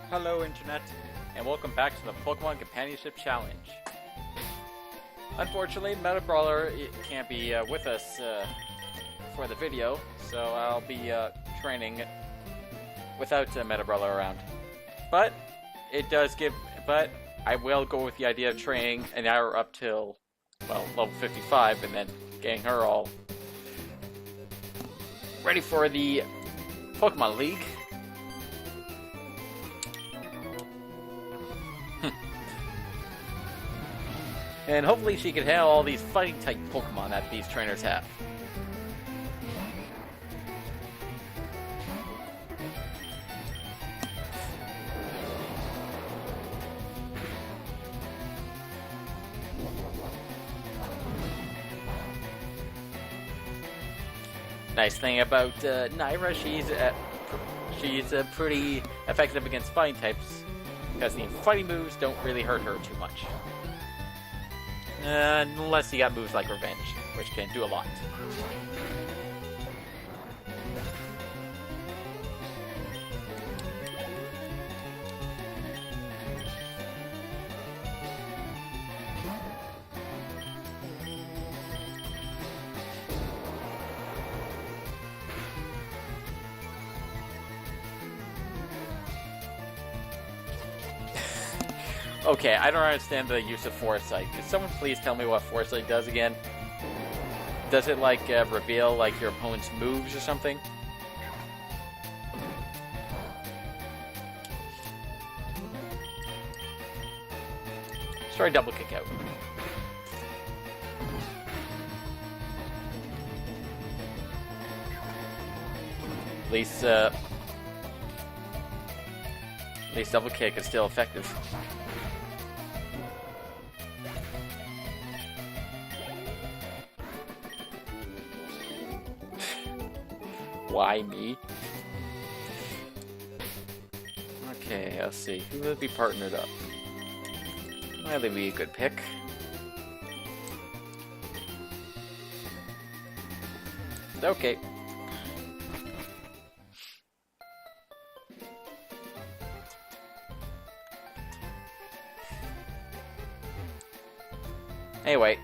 Hello Internet, and welcome back to the Pokemon Companionship Challenge. Unfortunately, Meta Brawler can't be with us for the video, so I'll be training without Meta Brawler around. But I will go with the idea of training an hour up till, well, level 55, and then getting her all ready for the Pokemon League. And hopefully she can handle all these fighting-type Pokemon that these trainers have. Nice thing about Nyra, she's pretty effective against fighting types, because the fighting moves don't really hurt her too much. Unless you got moves like Revenge, which can do a lot. Okay, I don't understand the use of Foresight. Could someone please tell me what Foresight does again? Does it, like, reveal, like, your opponent's moves or something? Let's try double kick out. At least double kick is still effective. Why me? Okay, let's see. Who would be partnered up? Might be a good pick. Okay. Anyway,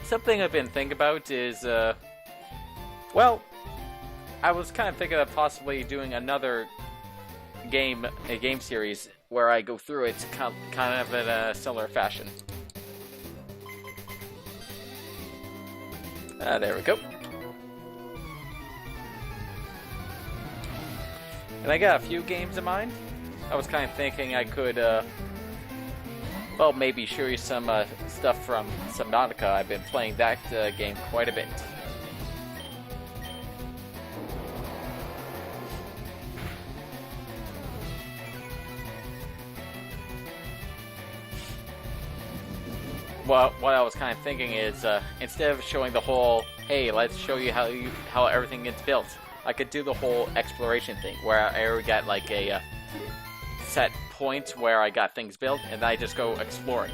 something I've been thinking about is, well, I was kind of thinking of possibly doing another game series where I go through it kind of in a similar fashion. There we go. And I got a few games in mind. I was kind of thinking I could, well, maybe show you some stuff from Subnautica. I've been playing that game quite a bit. Well, what I was kind of thinking is, instead of showing the whole, hey, let's show you how everything gets built, I could do the whole exploration thing, where I already got like a set point where I got things built, and I just go exploring.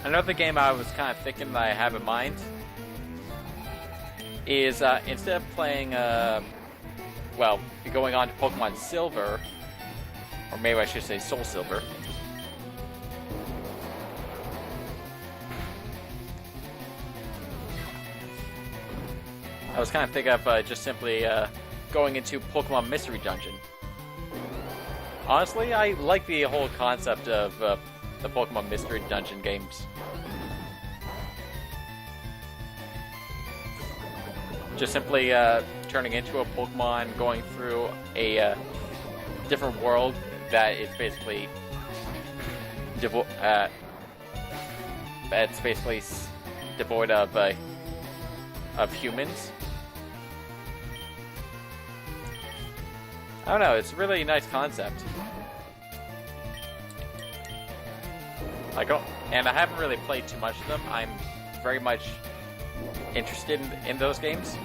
Another game I was kind of thinking that I have in mind is instead of playing, well, going on to Pokemon Silver, or maybe I should say Soul Silver, I was kind of thinking of just simply going into Pokemon Mystery Dungeon. Honestly, I like the whole concept of the Pokemon Mystery Dungeon games. Just simply turning into a Pokemon, going through a different world that is basically devoid of humans. I don't know, it's a really nice concept. And I haven't really played too much of them. I'm very much interested in those games.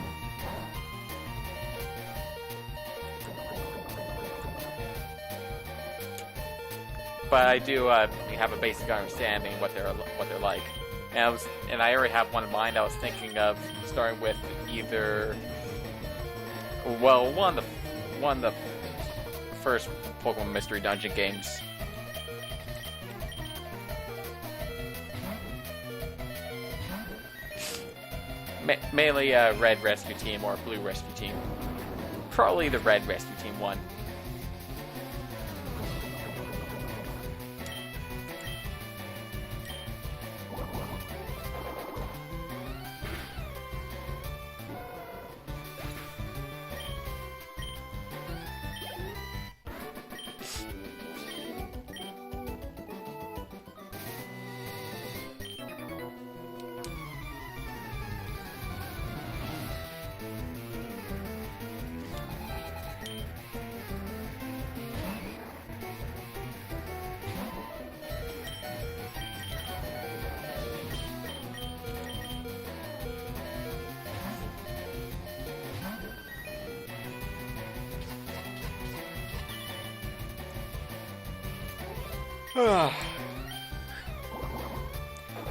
But I do have a basic understanding of what they're like. And I already have one in mind. I was thinking of starting with either, well, one of the first Pokemon Mystery Dungeon games. Mainly Red Rescue Team or Blue Rescue Team. Probably the Red Rescue Team one.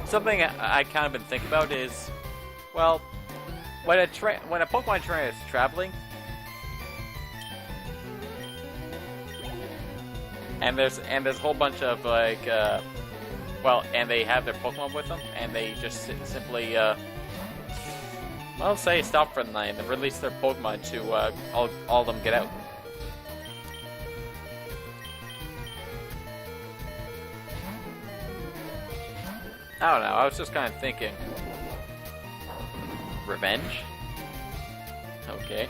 Something I kind of been thinking about is, well, when a Pokemon trainer is traveling, and there's a whole bunch of and they have their Pokemon with them, and they just simply say stop for the night and release their Pokemon to all of them get out. I don't know, I was just kind of thinking. Revenge? Okay.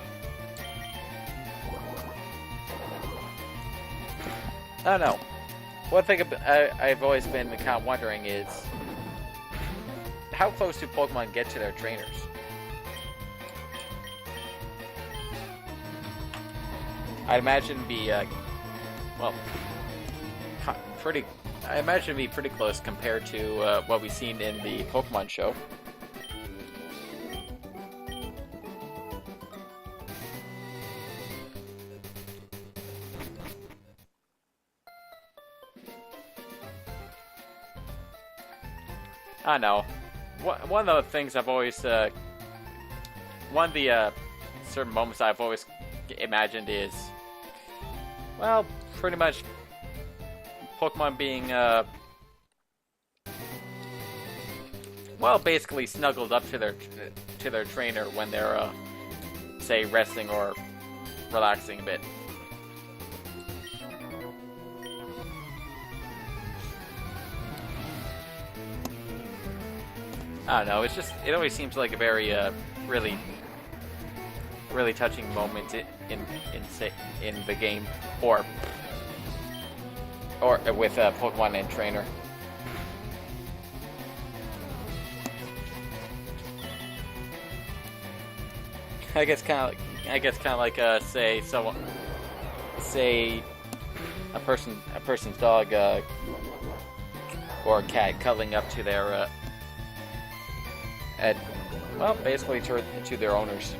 I don't know. One thing I've always been kind of wondering is how close do Pokemon get to their trainers? I'd imagine it'd be, I imagine it'd be pretty close compared to what we've seen in the Pokemon show. I know. One of the things I've always, one of the certain moments I've always imagined is, well, pretty much Pokemon being, basically snuggled up to their trainer when they're, say, resting or relaxing a bit. I don't know. It always seems like a very, really touching moment in the game, or with Pokemon and trainer. I guess kind of like say a person's dog or cat cuddling up to their basically to their owners.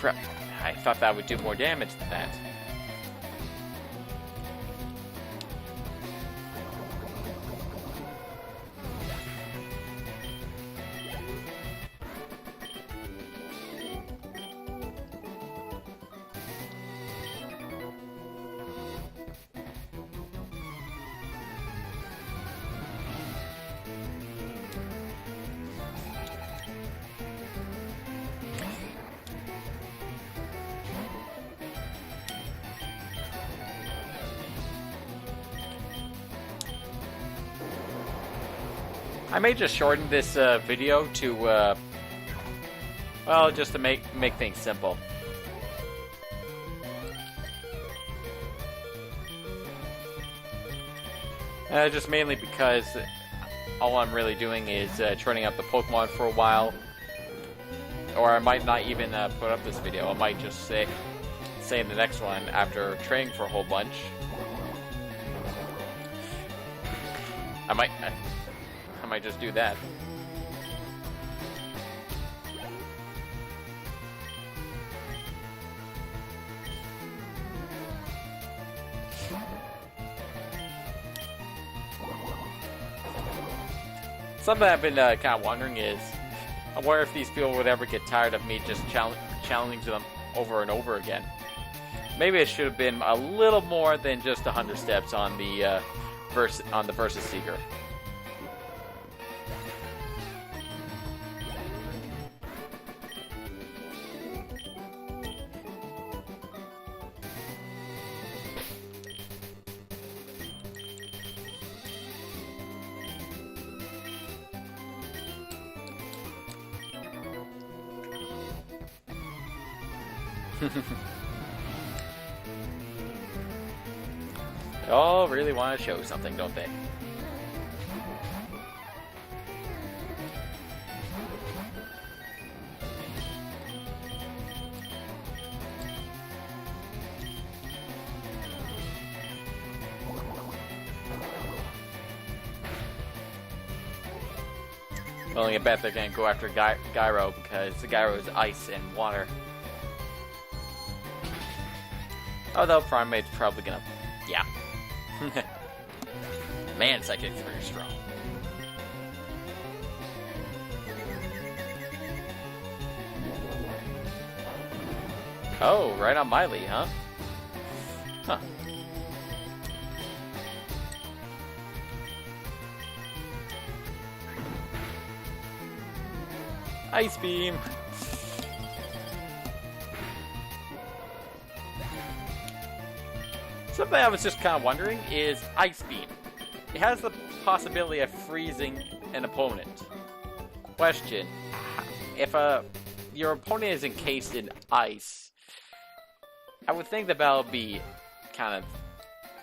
crap. I thought that would do more damage than that. I may just shorten this video to, well, just to make things simple. Just mainly because all I'm really doing is training up the Pokemon for a while. Or I might not even put up this video. I might just say in the next one after training for a whole bunch. I might just do that. Something I've been kind of wondering is, I wonder if these people would ever get tired of me just challenging them over and over again. Maybe it should have been a little more than just 100 steps on the Versus Seeker. They all really want to show something, don't they? Well, I bet they're going to go after Gyro because the Gyro is ice and water. Although Primate's probably gonna... yeah. Man, Psychic's very strong. Oh, right on Miley, huh? Huh. Ice Beam! Something I was just kind of wondering is Ice Beam. It has the possibility of freezing an opponent. Question: if your opponent is encased in ice, I would think the battle would be kind of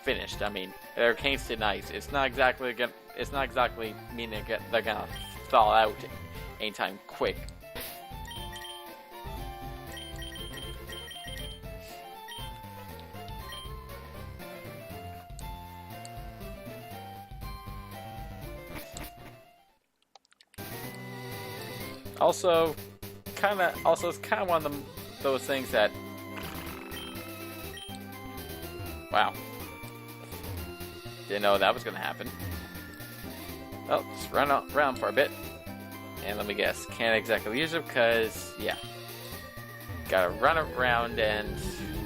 finished. I mean, they're encased in ice. It's not exactly meaning they're gonna thaw out anytime quick. Also, it's kind of one of those things that, wow, didn't know that was going to happen. Well, just run around for a bit, and let me guess, can't exactly use it because, yeah, gotta run around and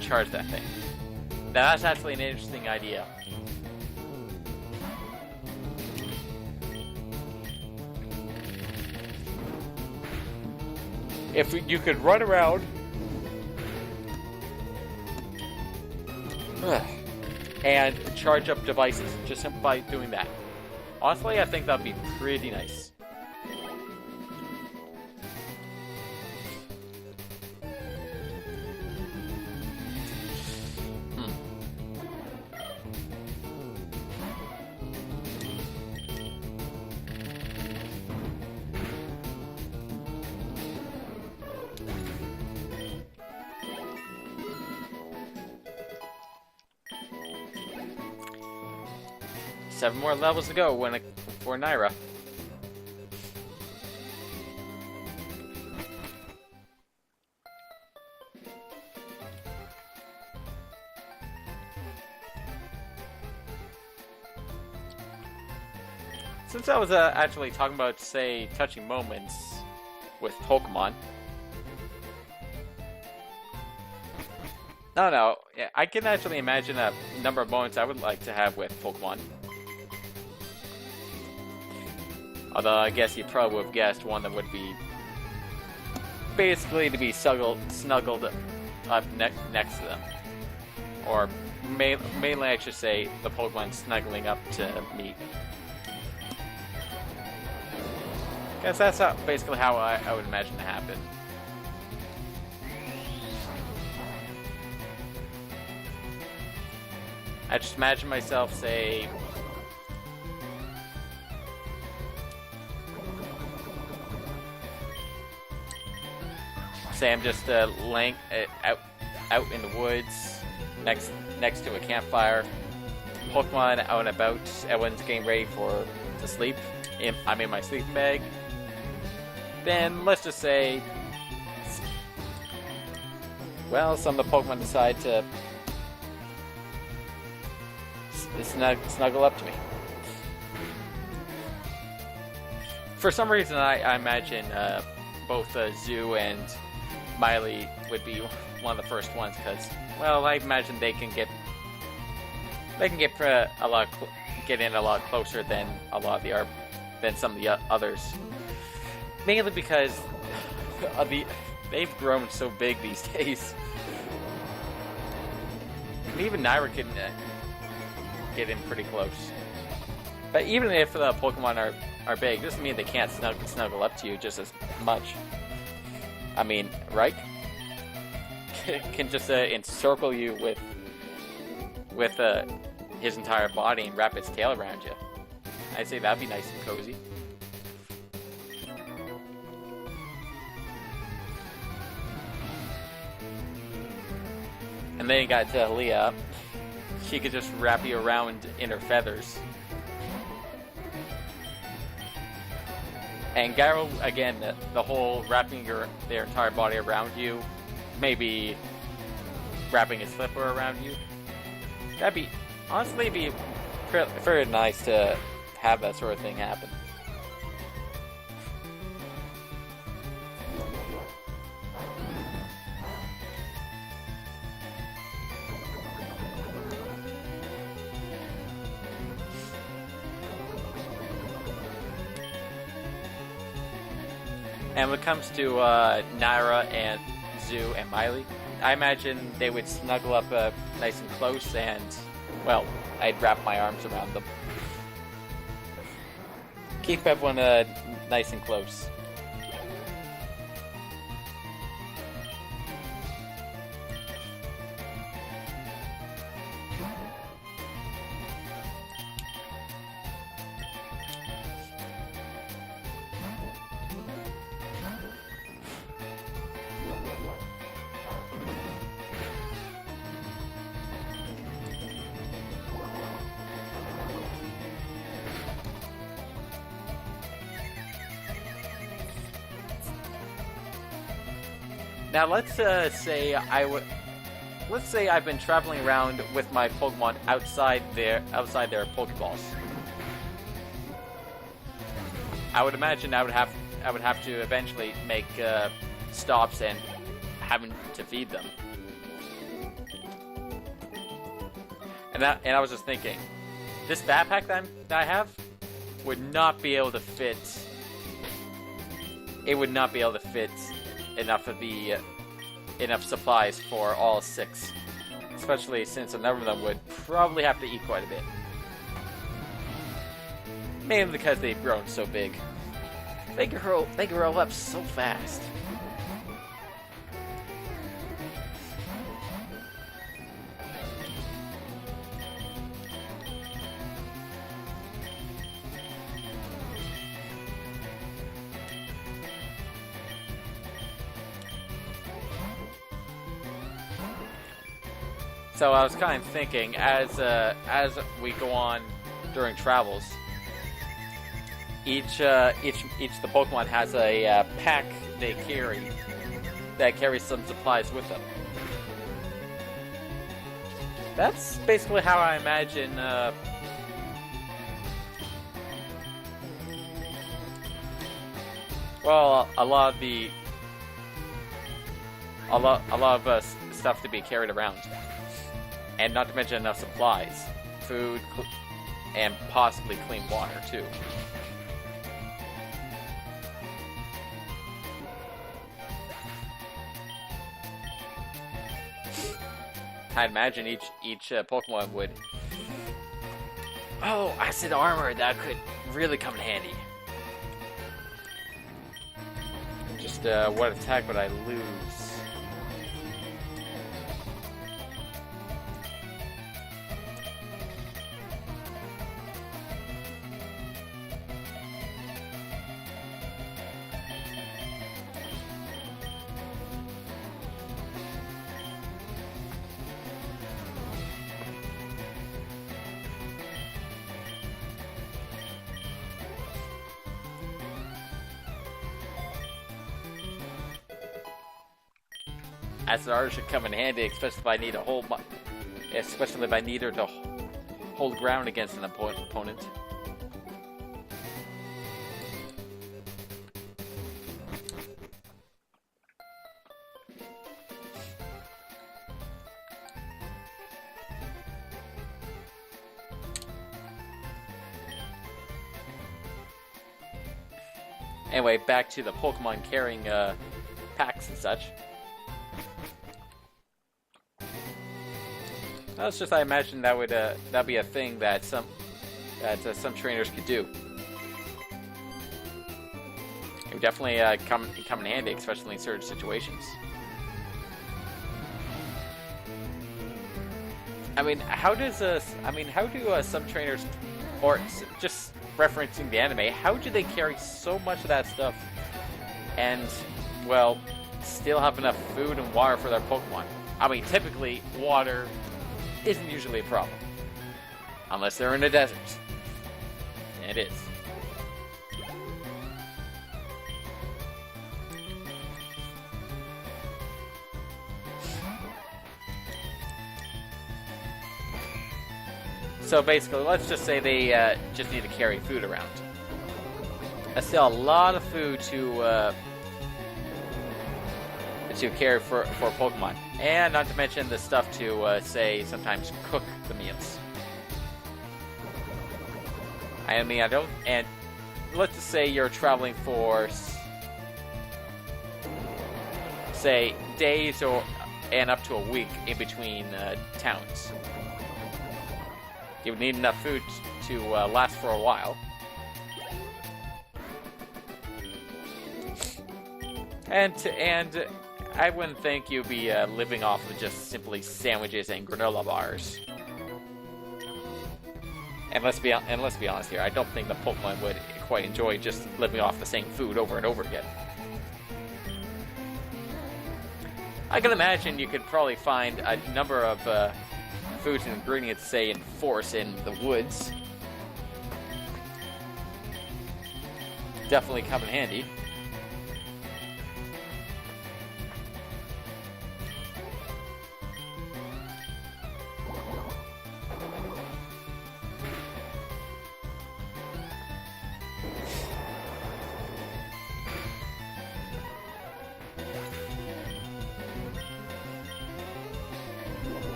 charge that thing. Now that's actually an interesting idea. If you could run around and charge up devices just simply by doing that. Honestly, I think that'd be pretty nice. Seven more levels to go for Nyra. since I was actually talking about, say, touching moments with Pokemon. No, yeah, I can actually imagine a number of moments I would like to have with Pokemon. Although I guess you probably would have guessed one that would be basically to be snuggled up next to them. Or mainly I should say the Pokemon snuggling up to me. Guess that's basically how I would imagine it happen. I just imagine myself, say, I'm just laying out in the woods next to a campfire. Pokemon out and about. Everyone's getting ready to sleep. I'm in my sleeping bag. Then let's just say, well, some of the Pokemon decide to snuggle up to me. For some reason, I imagine both Zoo and Miley would be one of the first ones because, well, I imagine they can get in a lot closer than some of the others. Mainly because they've grown so big these days. And even Nyra can get in pretty close. But even if the Pokemon are big, doesn't mean they can't snuggle up to you just as much. I mean, right? Can just encircle you with his entire body and wrap its tail around you. I'd say that'd be nice and cozy. And then you got Leah. She could just wrap you around in her feathers. And Gyro, again, the whole wrapping their entire body around you, maybe wrapping a slipper around you. That'd honestly be very nice to have that sort of thing happen. And when it comes to Nyra and Zoo and Miley, I imagine they would snuggle up nice and close and, well, I'd wrap my arms around them. Keep everyone nice and close. Now let's say I've been traveling around with my Pokemon outside their Pokeballs. I would imagine I would have to eventually make stops and having to feed them. And I was just thinking, this backpack that I have would not be able to fit. It would not be able to fit enough supplies for all 6, especially since a number of them would probably have to eat quite a bit. Mainly because they've grown so big. They grow up so fast. So I was kind of thinking, as we go on during travels, each the Pokemon has a pack they carry that carries some supplies with them. That's basically how I imagine Well, a lot of stuff to be carried around, and not to mention enough supplies, food, and possibly clean water too. I'd imagine each Pokemon would. Oh, acid armor, that could really come in handy. Just what attack would I lose? Acid armor should come in handy, especially if I need her to hold ground against an opponent. Anyway, back to the Pokemon carrying packs and such. That's just, I imagine that would that'd be a thing that some trainers could do. It would definitely come in handy, especially in certain situations. I mean, how do some trainers, or just referencing the anime, how do they carry so much of that stuff and, well, still have enough food and water for their Pokemon? I mean, typically, water isn't usually a problem. Unless they're in a desert. And it is. So basically, let's just say they just need to carry food around. That's still a lot of food to carry for Pokemon. And not to mention the stuff to, say, sometimes cook the meals. I mean, and let's just say you're traveling for, say, days and up to a week in between towns. You would need enough food to last for a while. And I wouldn't think you'd be living off of just simply sandwiches and granola bars. And let's be honest here, I don't think the Pokemon would quite enjoy just living off the same food over and over again. I can imagine you could probably find a number of foods and ingredients, say, in forests in the woods. Definitely come in handy.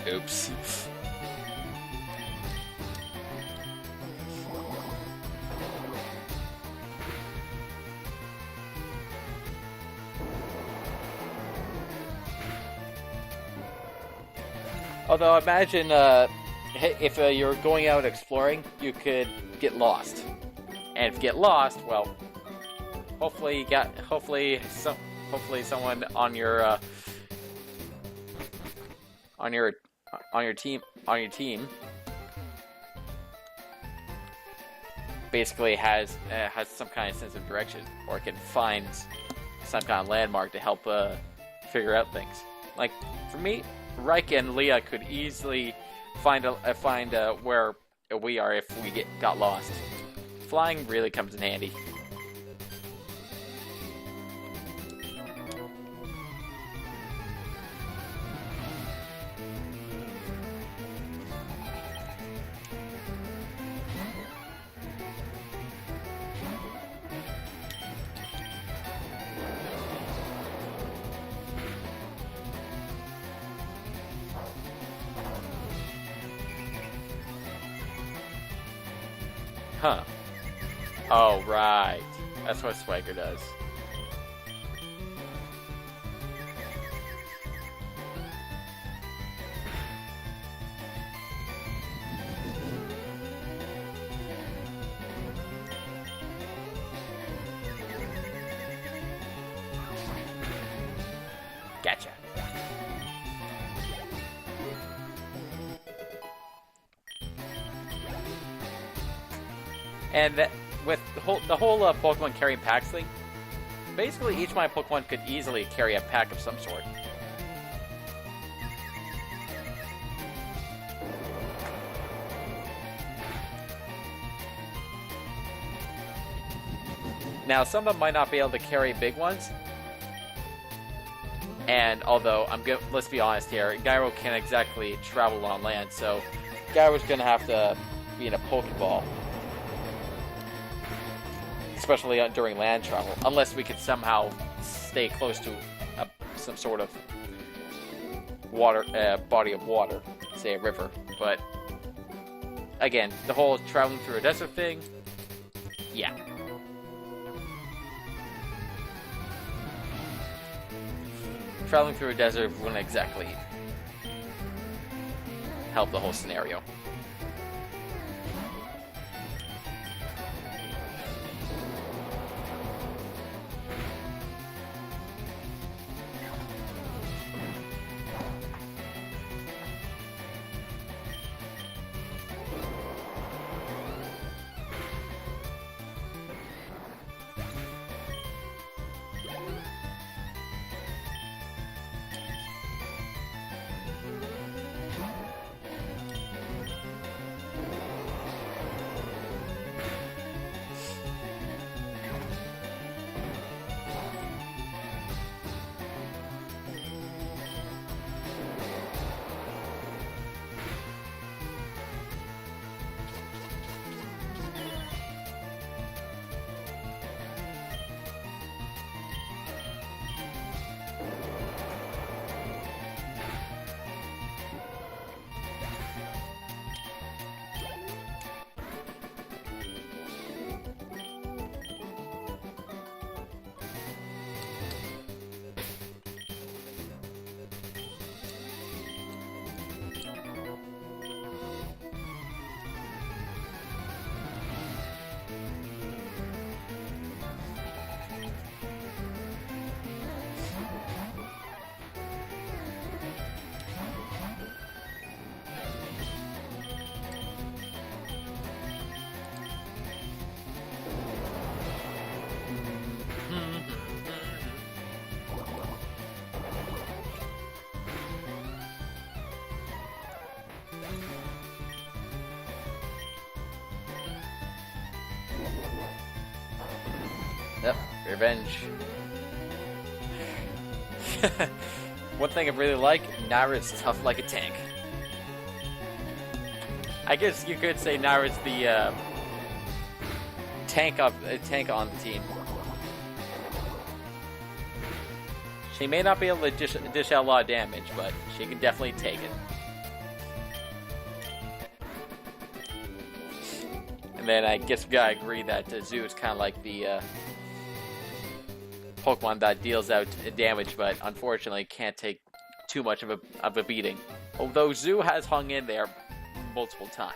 Oops. Although I imagine if you're going out exploring, you could get lost. And if you get lost, well, hopefully someone on your team basically has some kind of sense of direction, or can find some kind of landmark to help figure out things. Like for me, Reich and Leah could easily find where we are if we got lost. Flying really comes in handy. Huh. Oh, right. That's what Swagger does. Gotcha. And with the whole Pokemon carrying packs thing, basically each of my Pokemon could easily carry a pack of some sort. Now, some of them might not be able to carry big ones. And although, let's be honest here, Gyro can't exactly travel on land, so Gyro's going to have to be in a Pokeball. Especially during land travel, unless we could somehow stay close to some sort of water, body of water, say a river. But again, the whole traveling through a desert thing, yeah. Traveling through a desert wouldn't exactly help the whole scenario. Yep, revenge. One thing I really like, Nyra's tough like a tank. I guess you could say Nyra's the tank on the team. She may not be able to dish out a lot of damage, but she can definitely take it. And then I guess we gotta agree that Zoo is kind of like the Pokemon that deals out damage, but unfortunately can't take too much of a beating. Although Zoo has hung in there multiple times.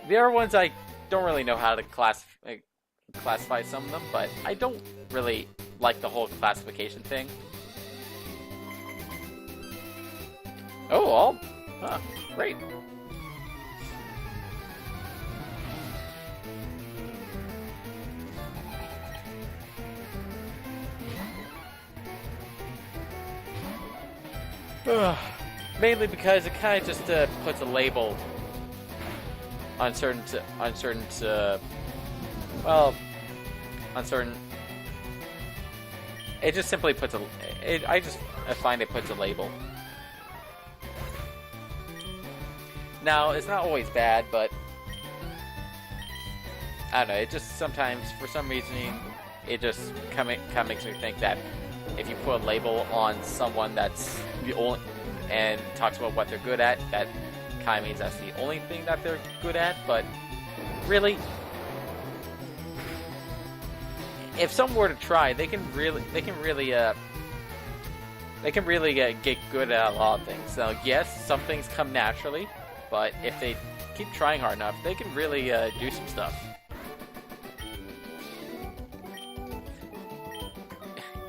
The other ones I don't really know how to classify some of them, but I don't really like the whole classification thing. Oh, all? Huh, great. Mainly because it kind of just puts a label on certain. It just simply puts I find it puts a label. Now, it's not always bad, but I don't know, it just sometimes, for some reason, it just kind of makes me think that if you put a label on someone that's the only and talks about what they're good at, that kind of means that's the only thing that they're good at. But really, if someone were to try, they can really get good at a lot of things. So yes, some things come naturally, but if they keep trying hard enough, they can really do some stuff.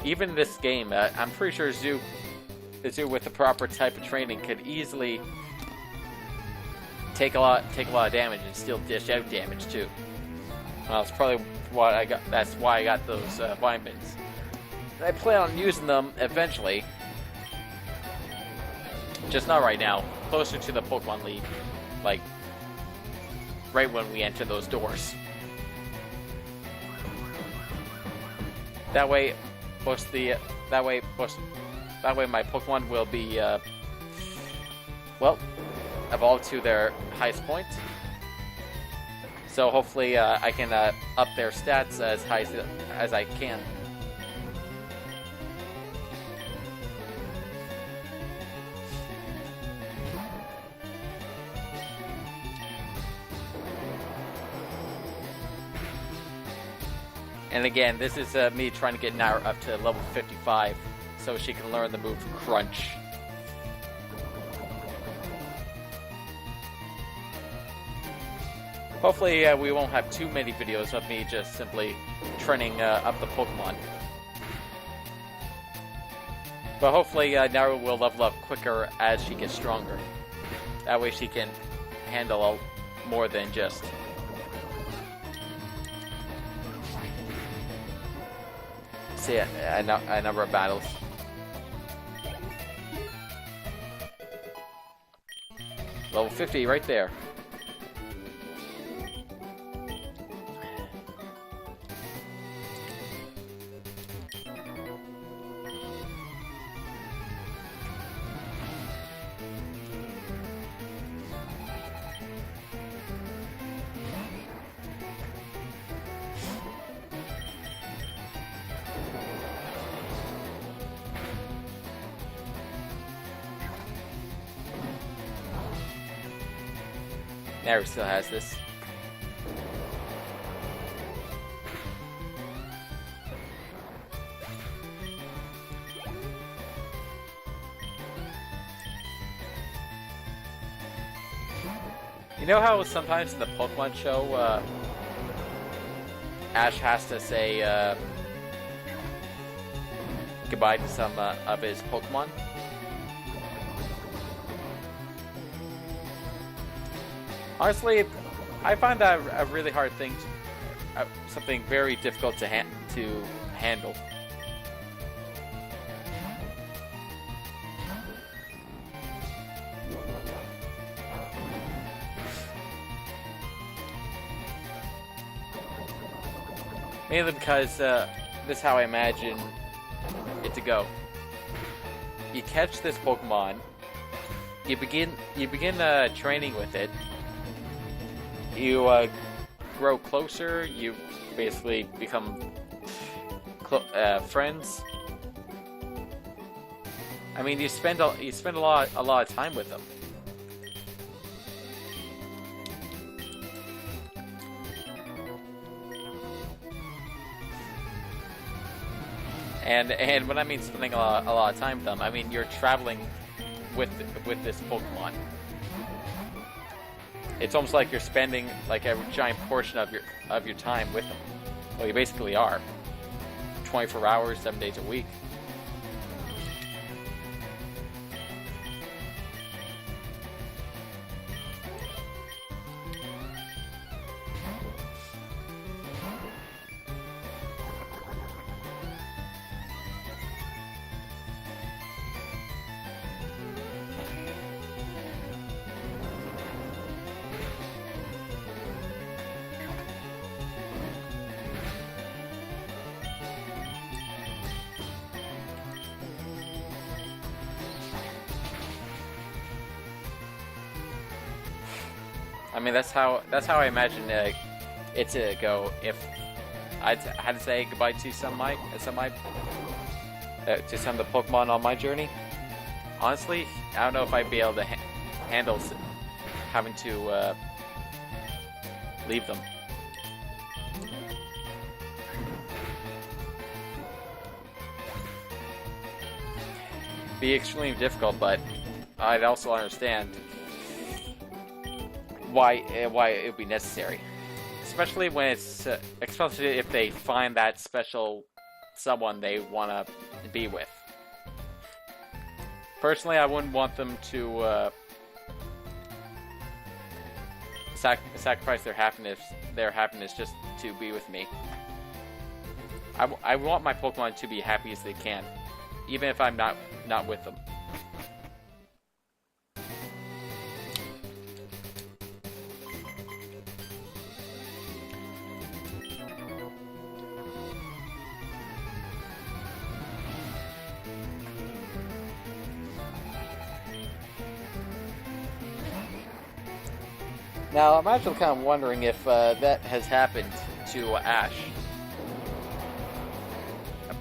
Even in this game, I'm pretty sure the zoo with the proper type of training could easily take a lot of damage and still dish out damage too. That's probably what I got. That's why I got those vitamins. I plan on using them eventually, just not right now. Closer to the Pokemon League, like right when we enter those doors. That way my Pokemon will be well, evolved to their highest point. So hopefully I can up their stats as high as I can. And again, this is me trying to get Nyra up to level 55 so she can learn the move Crunch. Hopefully we won't have too many videos of me just simply training up the Pokemon. But hopefully Nyra will level up quicker as she gets stronger. That way she can handle more than just... see a number of battles. Level 50 right there. Nyra still has this. You know how sometimes in the Pokemon show, Ash has to say goodbye to some of his Pokemon? Honestly, I find that a really hard thing, something very difficult to handle. Mainly because this is how I imagine it to go. You catch this Pokemon, you begin training with it. You grow closer. You basically become friends. I mean, you spend a lot of time with them. And when I mean spending a lot of time with them, I mean you're traveling with this Pokemon. It's almost like you're spending like a giant portion of your time with them. Well, you basically are. 24 hours, 7 days a week. I mean, that's how I imagine it to go if I had to say goodbye to some of my to some of the Pokemon on my journey. Honestly, I don't know if I'd be able to handle having to leave them. Be extremely difficult, but I'd also understand why it would be necessary, especially when it's especially if they find that special someone they want to be with. Personally, I wouldn't want them to sacrifice their happiness just to be with me. I want my Pokemon to be happy as they can, even if I'm not with them. Now, I'm actually kind of wondering if that has happened to Ash.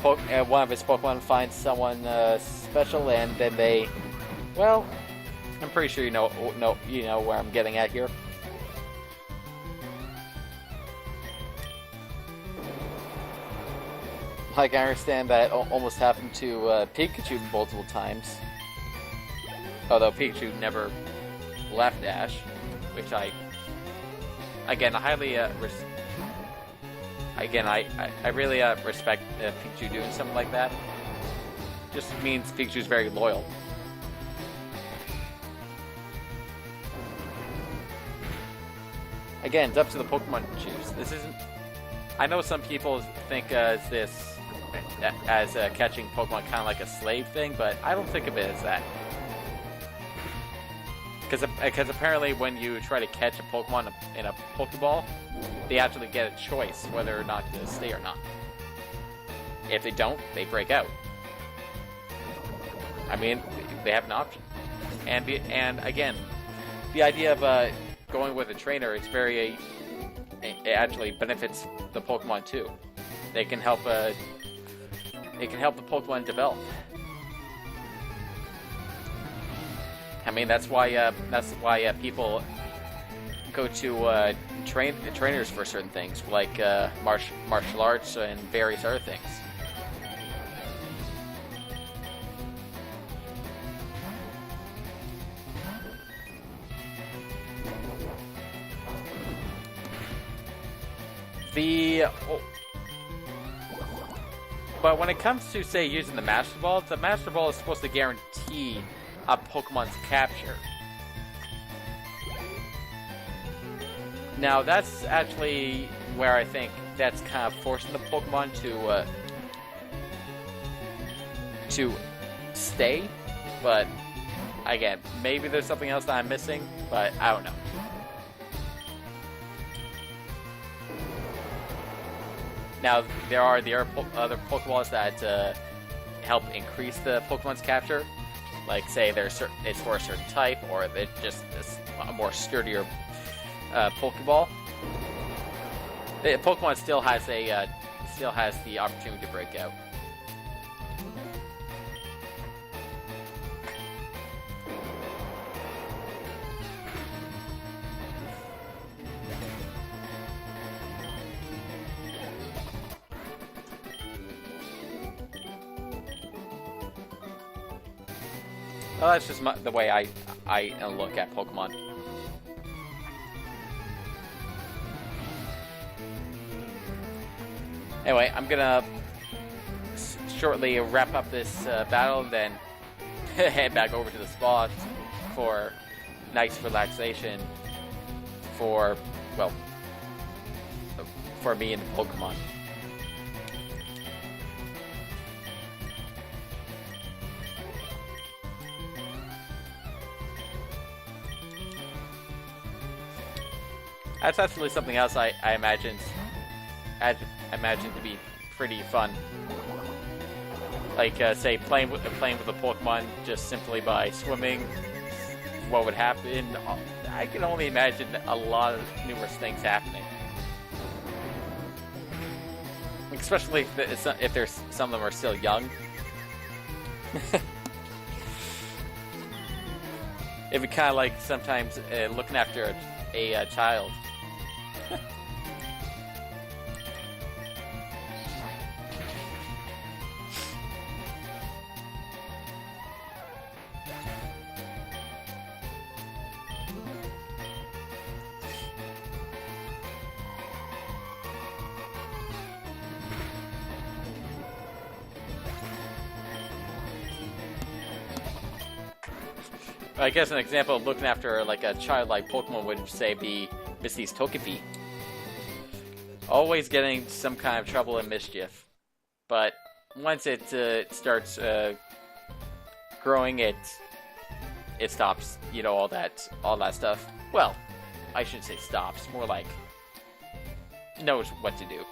One of his Pokemon finds someone special, and then they, well, I'm pretty sure you know where I'm getting at here. Like, I understand that almost happened to Pikachu multiple times, although Pikachu never left Ash, which I highly I really respect Pikachu doing something like that. Just means Pikachu's very loyal. Again, it's up to the Pokemon to choose. This isn't. I know some people think as catching Pokemon kind of like a slave thing, but I don't think of it as that. Because apparently when you try to catch a Pokemon in a Pokeball, they actually get a choice whether or not to stay or not. If they don't, they break out. I mean, they have an option. And again, the idea of going with a trainer, it actually benefits the Pokemon too. They can help the Pokemon develop. I mean, that's why people go to trainers for certain things, like martial arts and various other things. But when it comes to, say, using the Master Ball is supposed to guarantee a Pokemon's capture. Now, that's actually where I think that's kind of forcing the Pokemon to stay. But again, maybe there's something else that I'm missing, but I don't know. Now, there are the other Pokeballs that help increase the Pokemon's capture. Like, say, it's for a certain type, or it's just a more sturdier Pokeball. The Pokemon still has the opportunity to break out. Well, that's just the way I look at Pokemon. Anyway, I'm gonna shortly wrap up this battle, and then head back over to the spa for nice relaxation for me and the Pokemon. That's actually something else I imagine to be pretty fun. Like, say, playing with a Pokemon just simply by swimming. What would happen? I can only imagine a lot of numerous things happening. Especially if there's some of them are still young. It'd be kind of like sometimes looking after a child. I guess an example of looking after like a childlike Pokemon would say be Misty's Togepi. Always getting some kind of trouble and mischief, but once it starts growing, it stops. You know, all that stuff. Well, I shouldn't say stops. More like knows what to do.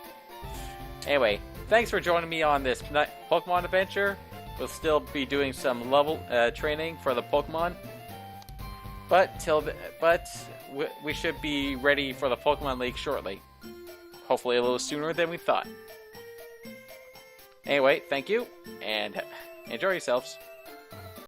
Anyway, thanks for joining me on this Pokemon adventure. We'll still be doing some level training for the Pokemon. But we should be ready for the Pokemon League shortly. Hopefully a little sooner than we thought. Anyway, thank you, and enjoy yourselves.